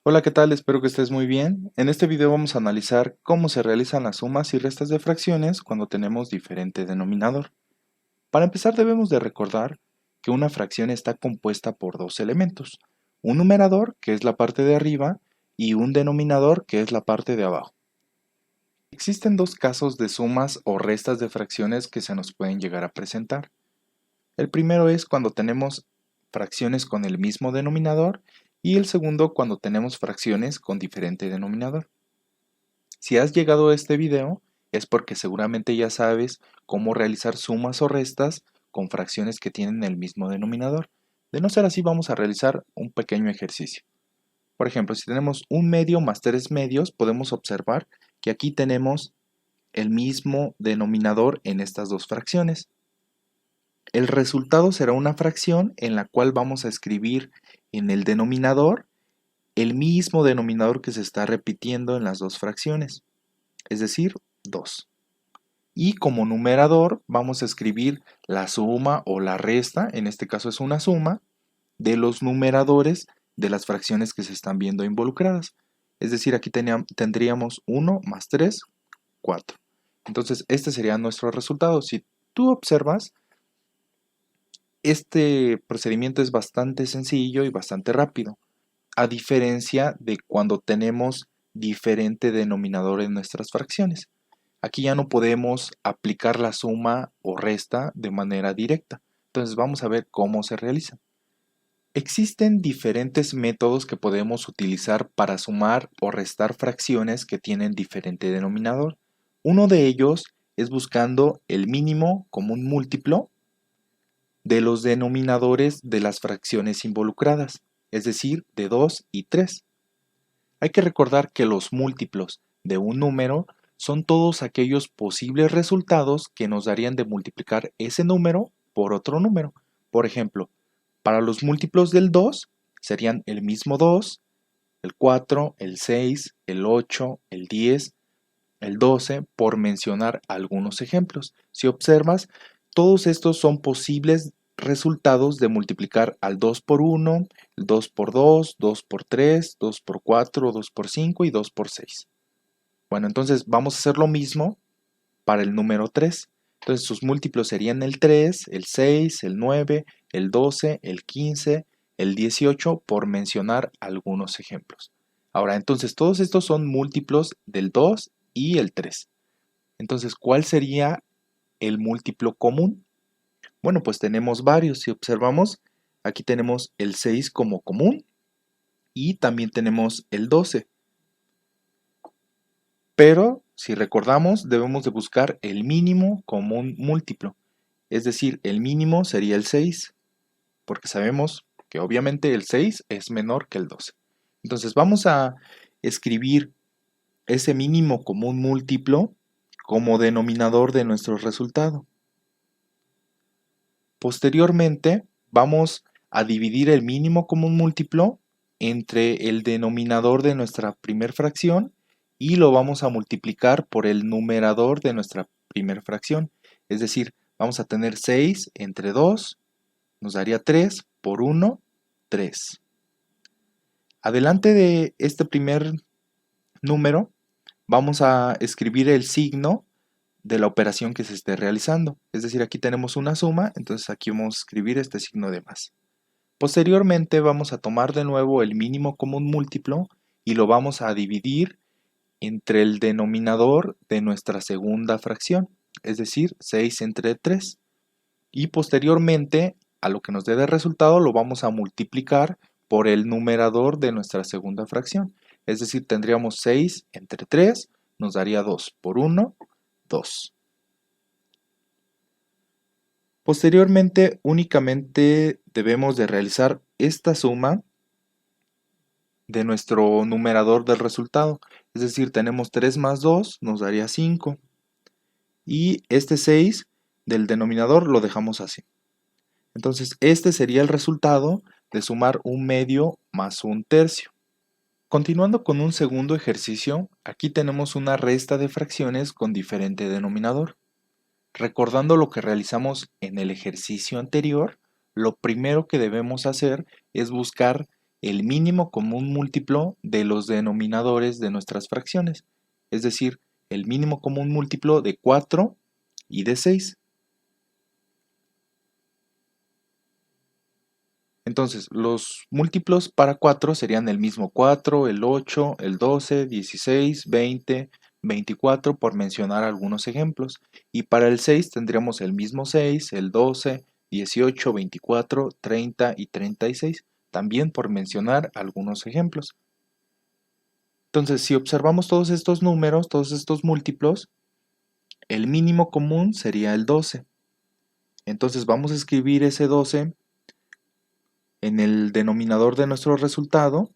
Hola, ¿qué tal? Espero que estés muy bien. En este video vamos a analizar cómo se realizan las sumas y restas de fracciones cuando tenemos diferente denominador. Para empezar debemos de recordar que una fracción está compuesta por dos elementos, un numerador, que es la parte de arriba, y un denominador, que es la parte de abajo. Existen dos casos de sumas o restas de fracciones que se nos pueden llegar a presentar. El primero es cuando tenemos fracciones con el mismo denominador y el segundo cuando tenemos fracciones con diferente denominador. Si has llegado a este video es porque seguramente ya sabes cómo realizar sumas o restas con fracciones que tienen el mismo denominador. De no ser así, vamos a realizar un pequeño ejercicio. Por ejemplo, si tenemos un medio más 3 medios, podemos observar que aquí tenemos el mismo denominador en estas dos fracciones. El resultado será una fracción en la cual vamos a escribir en el denominador el mismo denominador que se está repitiendo en las dos fracciones, es decir, 2. Y como numerador vamos a escribir la suma o la resta, en este caso es una suma, de los numeradores de las fracciones que se están viendo involucradas. Es decir, aquí tendríamos 1 más 3, 4. Entonces, este sería nuestro resultado. Si tú observas, este procedimiento es bastante sencillo y bastante rápido, a diferencia de cuando tenemos diferente denominador en nuestras fracciones. Aquí ya no podemos aplicar la suma o resta de manera directa. Entonces vamos a ver cómo se realiza. Existen diferentes métodos que podemos utilizar para sumar o restar fracciones que tienen diferente denominador. Uno de ellos es buscando el mínimo común múltiplo de los denominadores de las fracciones involucradas, es decir, de 2 y 3. Hay que recordar que los múltiplos de un número son todos aquellos posibles resultados que nos darían de multiplicar ese número por otro número. Por ejemplo, para los múltiplos del 2 serían el mismo 2, el 4, el 6, el 8, el 10, el 12, por mencionar algunos ejemplos. Si observas, todos estos son posibles resultados de multiplicar al 2 por 1, el 2 por 2, 2 por 3, 2 por 4, 2 por 5 y 2 por 6. Bueno, entonces vamos a hacer lo mismo para el número 3. Entonces sus múltiplos serían el 3, el 6, el 9, el 12, el 15, el 18, por mencionar algunos ejemplos. Ahora, entonces todos estos son múltiplos del 2 y el 3. Entonces, ¿cuál sería el múltiplo común? Bueno, pues tenemos varios. Si observamos, aquí tenemos el 6 como común y también tenemos el 12. Pero, si recordamos, debemos de buscar el mínimo común múltiplo. Es decir, el mínimo sería el 6, porque sabemos que obviamente el 6 es menor que el 12. Entonces vamos a escribir ese mínimo común múltiplo como denominador de nuestro resultado. Posteriormente, vamos a dividir el mínimo común múltiplo entre el denominador de nuestra primer fracción y lo vamos a multiplicar por el numerador de nuestra primer fracción. Es decir, vamos a tener 6 entre 2, nos daría 3 por 1, 3. Adelante de este primer número, vamos a escribir el signo de la operación que se esté realizando. Es decir, aquí tenemos una suma, entonces aquí vamos a escribir este signo de más. Posteriormente vamos a tomar de nuevo el mínimo común múltiplo y lo vamos a dividir entre el denominador de nuestra segunda fracción, es decir, 6 entre 3. Y posteriormente, a lo que nos dé de resultado, lo vamos a multiplicar por el numerador de nuestra segunda fracción. Es decir, tendríamos 6 entre 3, nos daría 2 por 1, 2. Posteriormente, únicamente debemos de realizar esta suma de nuestro numerador del resultado. Es decir, tenemos 3 más 2, nos daría 5. Y este 6 del denominador lo dejamos así. Entonces, este sería el resultado de sumar un medio más un tercio. Continuando con un segundo ejercicio, aquí tenemos una resta de fracciones con diferente denominador. Recordando lo que realizamos en el ejercicio anterior, lo primero que debemos hacer es buscar el mínimo común múltiplo de los denominadores de nuestras fracciones, es decir, el mínimo común múltiplo de 4 y de 6. Entonces, los múltiplos para 4 serían el mismo 4, el 8, el 12, 16, 20, 24, por mencionar algunos ejemplos. Y para el 6 tendríamos el mismo 6, el 12, 18, 24, 30 y 36, también por mencionar algunos ejemplos. Entonces, si observamos todos estos números, todos estos múltiplos, el mínimo común sería el 12. Entonces vamos a escribir ese 12 en el denominador de nuestro resultado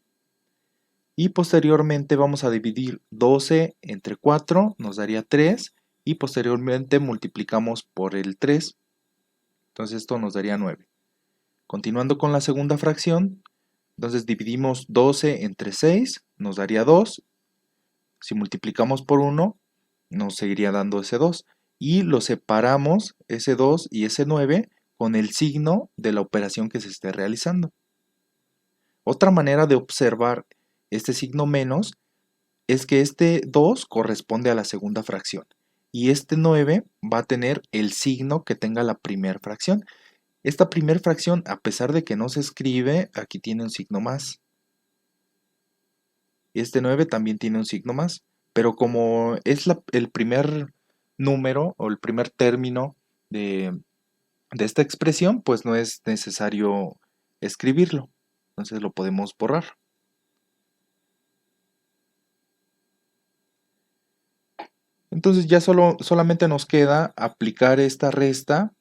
y posteriormente vamos a dividir 12 entre 4, nos daría 3 y posteriormente multiplicamos por el 3, entonces esto nos daría 9. Continuando con la segunda fracción, entonces dividimos 12 entre 6, nos daría 2, si multiplicamos por 1 nos seguiría dando ese 2 y lo separamos ese 2 y ese 9 con el signo de la operación que se esté realizando. Otra manera de observar este signo menos es que este 2 corresponde a la segunda fracción y este 9 va a tener el signo que tenga la primera fracción. Esta primera fracción, a pesar de que no se escribe, aquí tiene un signo más. Este 9 también tiene un signo más, pero como es el primer número o el primer término de esta expresión, pues no es necesario escribirlo. Entonces lo podemos borrar. Entonces ya solamente nos queda aplicar esta resta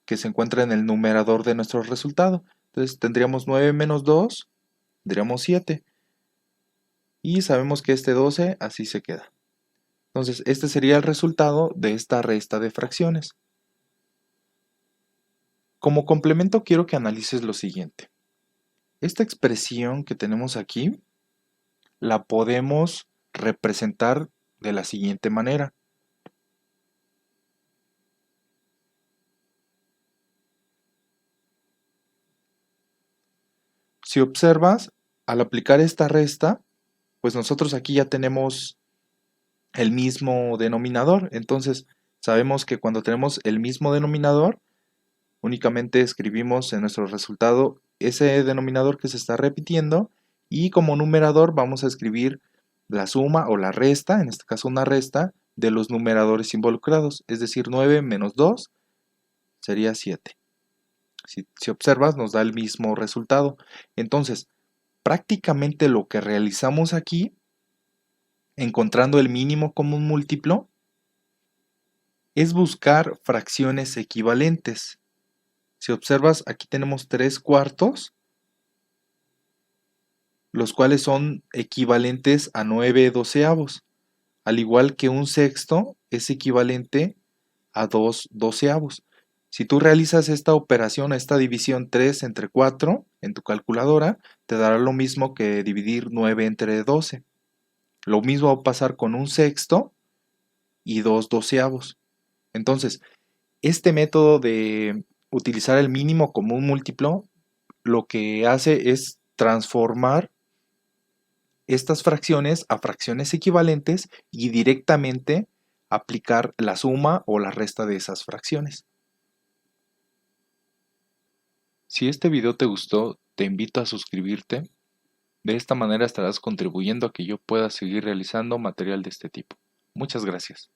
que se encuentra en el numerador de nuestro resultado. Entonces tendríamos 9 menos 2, tendríamos 7. Y sabemos que este 12 así se queda. Entonces este sería el resultado de esta resta de fracciones. Como complemento quiero que analices lo siguiente. Esta expresión que tenemos aquí la podemos representar de la siguiente manera. Si observas, al aplicar esta resta, pues nosotros aquí ya tenemos el mismo denominador. Entonces, sabemos que cuando tenemos el mismo denominador, únicamente escribimos en nuestro resultado ese denominador que se está repitiendo y como numerador vamos a escribir la suma o la resta, en este caso una resta, de los numeradores involucrados, es decir, 9 menos 2 sería 7. Si observas, nos da el mismo resultado. Entonces, prácticamente lo que realizamos aquí, encontrando el mínimo común múltiplo, es buscar fracciones equivalentes. Si observas, aquí tenemos 3 cuartos, los cuales son equivalentes a 9 doceavos, al igual que un sexto es equivalente a 2 doceavos. Si tú realizas esta operación, esta división 3 entre 4 en tu calculadora, te dará lo mismo que dividir 9 entre 12. Lo mismo va a pasar con un sexto y 2 doceavos. Entonces, este método de utilizar el mínimo común múltiplo lo que hace es transformar estas fracciones a fracciones equivalentes y directamente aplicar la suma o la resta de esas fracciones. Si este video te gustó, te invito a suscribirte. De esta manera estarás contribuyendo a que yo pueda seguir realizando material de este tipo. Muchas gracias.